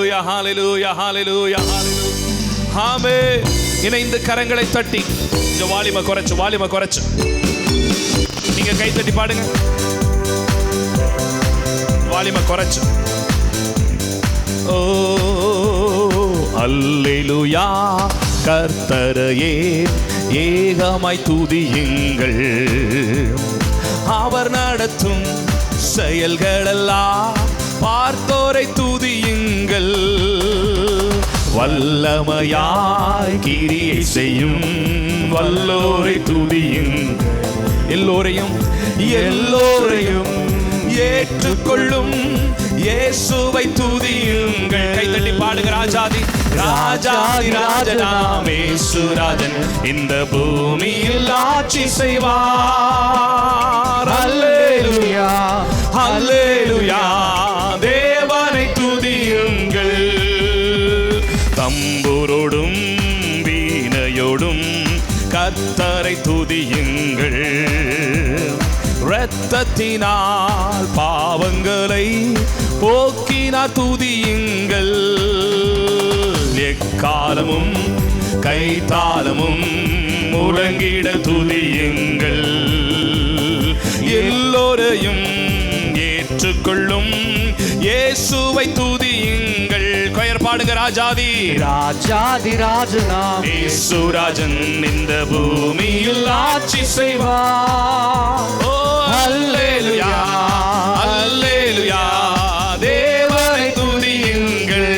ஹalleluya ஹalleluya ஹalleluya ஹalleluya. ஆமென். இணைந்து கரங்களை தட்டி இந்த வாலிம குறைச்சு நீங்க கை தட்டி பாடுங்க. வாலிம குறைச்சு. ஓ அல்லேலூயா கர்த்தரையே ஏகமாய் துதியுங்கள். அவர் நடத்தும் செயல்களெல்லாம் பார்த்தோரை துதியுங்கள். வல்லமையாய் கிரியை செய்யும் வல்லோரை துதியுங்கள். எல்லோரையும் ஏற்றுக்கொள்ளும் இயேசுவை துதியுங்கள். கைதட்டி பாடுங்க. ராஜாதி ராஜனாம் இயேசுராஜன் இந்த பூமியில் ஆட்சி செய்வார். அல்லேலூயா அல்லேலூயா தேவனை துதியுங்கள். தம்புரோடும் வீணையோடும் கர்த்தரை துதியுங்கள். இரத்தத்தினால் பாவங்களை போக்கினார் துதியுங்கள். எக்காலமும் கைத்தாளமும் முழங்கிட துதியுங்கள். எல்லோரையும் ஏற்றுக்கொள்ளும் இயேசுவை துதியுங்கள். கொயர் பாடுங்க. ராஜாதி ராஜனாம் இயேசுராஜன் இந்த பூமியில் ஆட்சி செய்வார். ஓ அல்லேலூயா அல்லேலூயா தேவனை துதியுங்கள்.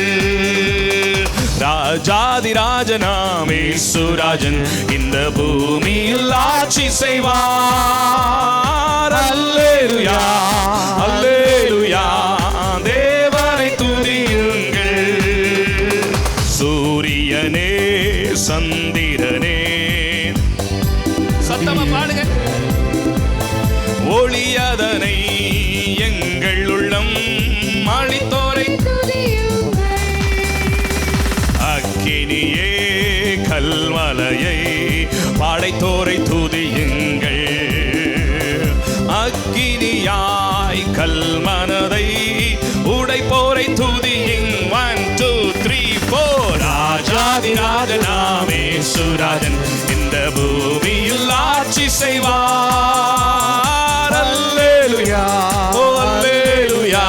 ராஜாதி ராஜனாம் இயேசுராஜன் இந்த பூமியில் ஆட்சி செய்வார். அல்லேலூயா அல்லேலூயா தேவனை துதியுங்கள். சூரியனே சந்திரனே சத்தமா பாடுங்க. ஒளியதனை எங்கள் உள்ளம் அளித்தோரை அக்கினியே கல்மலையை படைத்தோரை துதியுங்கள். அக்கினியாய் கல்மனதை உடைப்போரை துதியுங்கள். 1 2 3 4 ராஜாதி ராஜனாம் இயேசுராஜன் இந்த பூமியில் ஆட்சி செய்வார். அல்லேலூயா ஓ அல்லேலூயா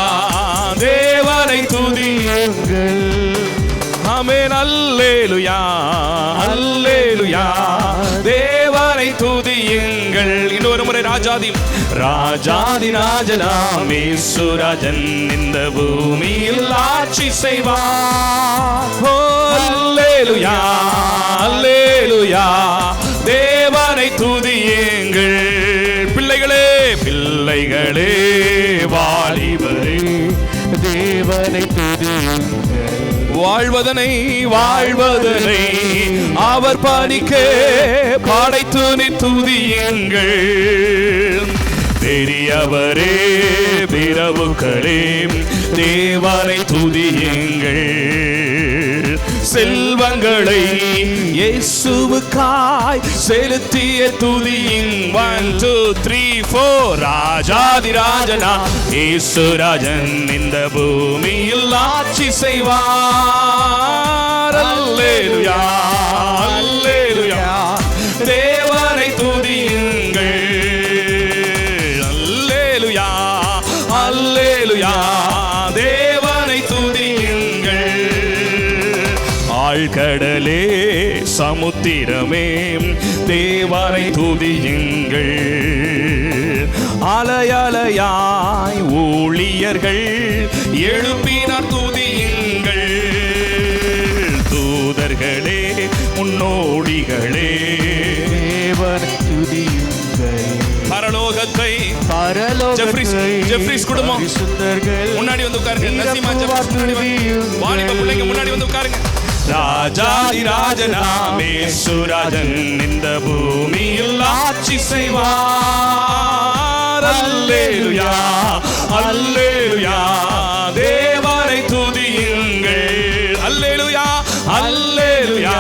தேவனை துதியுங்கள். ஆமென். அல்லேலூயா அல்லேலூயா தேவனை துதியுங்கள். இன்னொரு முறை. ராஜாதி ராஜனாம் இயேசுராஜன் இந்த பூமியில் ஆட்சி செய்வார். ஓ அல்லேலூயா அல்லேலூயா தேவனை துதியுங்கள். பிள்ளைகளே வாலிபரே தேவனை துதியுங்கள். வாழ்வதனை அவர் பணிக்க படைத்து துதியுங்கள். பெரியவரே பிரபுக்களே தேவனை துதியுங்கள். செல்வங்களை இயேசுவுக்காய் செலுத்திய துதியுங்கள். 1 2 3 4 ராஜாதி ராஜனா இயேசுராஜன் இந்த பூமியில் ஆட்சி செய்வார். அல்லேலூயா அல்லேலூயா தேவனை துதியுங்கள். அல்லேலூயா அல்லேலூயா தேவனை துதியுங்கள். ஆழ்கடலே சமுத்திரமே தேவனை துதியுங்கள். அலையலையாய் ஊழியர்கள் எழுப்பினார் துதியுங்கள். தூதர்களே முன்னோடிகளே தேவனை துதியுங்கள். பரலோகத்தை ஜெஃப்ரிஸ் குடும்பம் முன்னாடி வந்து உட்காருங்க. நசீமா ஜெஃப்ரிஸ் வாலிப பிள்ளைங்க முன்னாடி வந்து உட்காருங்க. ராஜாதி ராஜனாம் இயேசுராஜன் இந்த பூமியில் ஆட்சி செய்வார். அல்லேலூயா அல்லேலூயா தேவனை துதியுங்கள். அல்லேலூயா அல்லேலூயா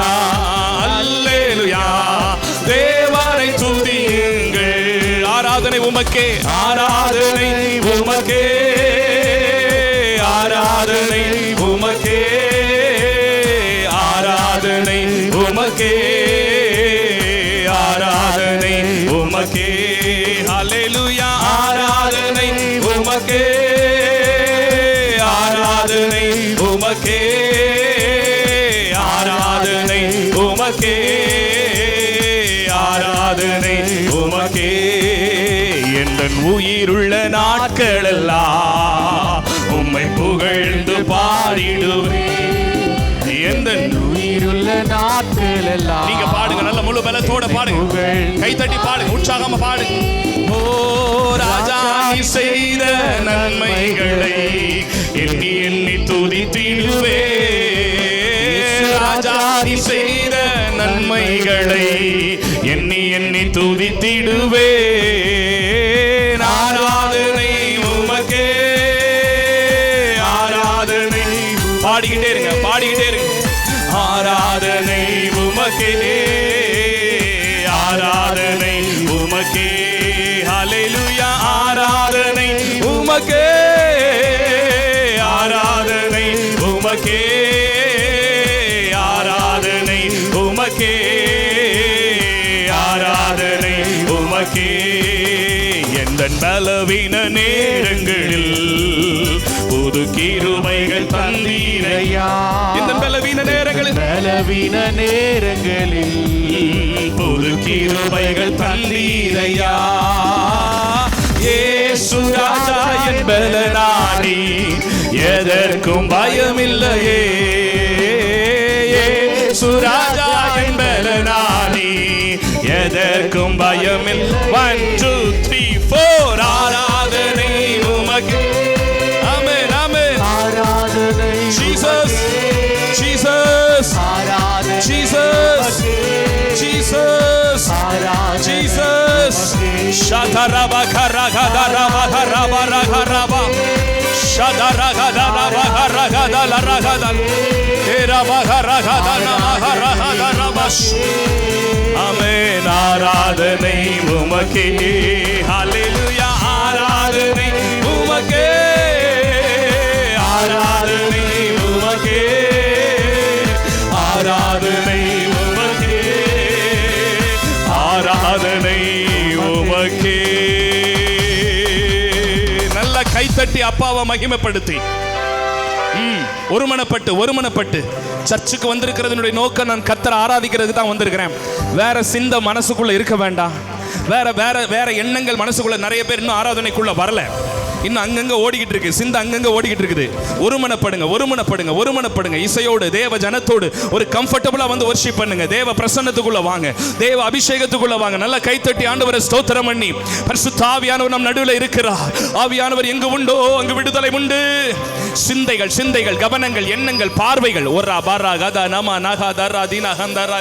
அல்லேலூயா தேவனை துதியுங்கள். ஆராதனை உமக்கே ஆராதனை உமக்கே ஆராதனை உமக்கே உமக்கே, ஆராதனை உமக்கே, ஆராதனை உமக்கே. எந்தன் உயிருள்ள நாட்களெல்லாம் உம்மை புகழ்ந்து பாடிடுவேன். எந்தன் உயிருள்ள நாட்களெல்லாம் நீங்க பாடுங்க, நல்ல முழு பலத்தோட பாடுங்க, கைத்தட்டி பாடுங்க, உற்சாகமா பாடுங்க. ஓ ராஜா நீ செய்த நன்மைகளை எண்ணி எண்ணி துதித்திடுவே. ராஜா நீ செய்த நன்மைகளை எண்ணி எண்ணி துதித்திடுவே. ஆராதனை உமக்கே, ஆராதனை. பாடிக்கிட்டே இருங்க, பாடிக்கிட்டே இருங்க. ஆராதனை உமக்கே, ஆராதனை உமக்கே. ஹல்லேலூயா. ஆராதனை உமக்கே, ஆராதனை உமக்கே, ஆராதனை உமக்கே, ஆராதனை உமக்கே. எந்தன் பலவீன நேரங்களில் புது கிருபைகள் தந்தீரையா. இந்த பலவீன நேரங்களில், பலவீன நேரங்களில் புது கிருபைகள் தந்தீரையா. இயேசு ராஜா என் பலனானி, எதற்கும் பயமில்லையே. இயேசு ராஜா என் பலனானி, எதற்கும் பயமில்லை. 1 2 3 4. ஆராதனை உமக்கே. ஆமென், ஆமென். ஆராதனை ஜீசஸ், ஜீசஸ், ஆராதனை ஜீசஸ், ஜீசஸ், ஜீசஸ். ஷதரபா கரகதரபா கரபா ரகரபா ஷதரகதரபா கரகதலரகதல் ஏரபா கரகதனமஹரகதரபா. ஆமென். ஆராதனை உமக்கே. ஹல்லேலூயா. ஆராதனை உமக்கே, ஆராதனை உமக்கே, ஆராதனை உமக்கே, ஆராதனை உமக்கே. நல்ல கைத்தட்டி அப்பாவை மகிமைப்படுத்தி ஒருமனப்பட்டு சர்ச்சுக்கு வந்திருக்கிறதுனுடைய நோக்கம் நான் கர்த்தரை ஆராதிக்கிறதுக்கு தான் வந்திருக்கிறேன். வேற சிந்த மனசுக்குள்ள இருக்க வேண்டாம். வேற எண்ணங்கள் மனசுக்குள்ள. நிறைய பேர் இன்னும் ஆராதனைக்குள்ள வரல, இன்னும் அங்கங்க ஓடிக்கிட்டு இருக்கு, சிந்த அங்கங்க ஓடிக்கிட்டு இருக்குது. ஒருமனப்படுங்க. இசையோடு தேவ ஜனத்தோடு ஒரு கம்ஃபர்டபுளா வந்து வர்ஷிப் பண்ணுங்க. தேவ பிரசன்னத்துக்குள்ள வாங்க, தேவ அபிஷேகத்துக்குள்ள வாங்க. நல்ல கைத்தட்டி ஆண்டவரை ஸ்தோத்திரம் பண்ணி, பரிசுத்த ஆவியானவர் நம் நடுவில் இருக்கிறார். ஆவியானவர் எங்கு உண்டோ அங்கு விடுதலை உண்டு. சிந்தைகள், கவனங்கள், எண்ணங்கள், பார்வைகள், ஒரா பாரா கதா நம நகா தரா தீனா ஹந்தரா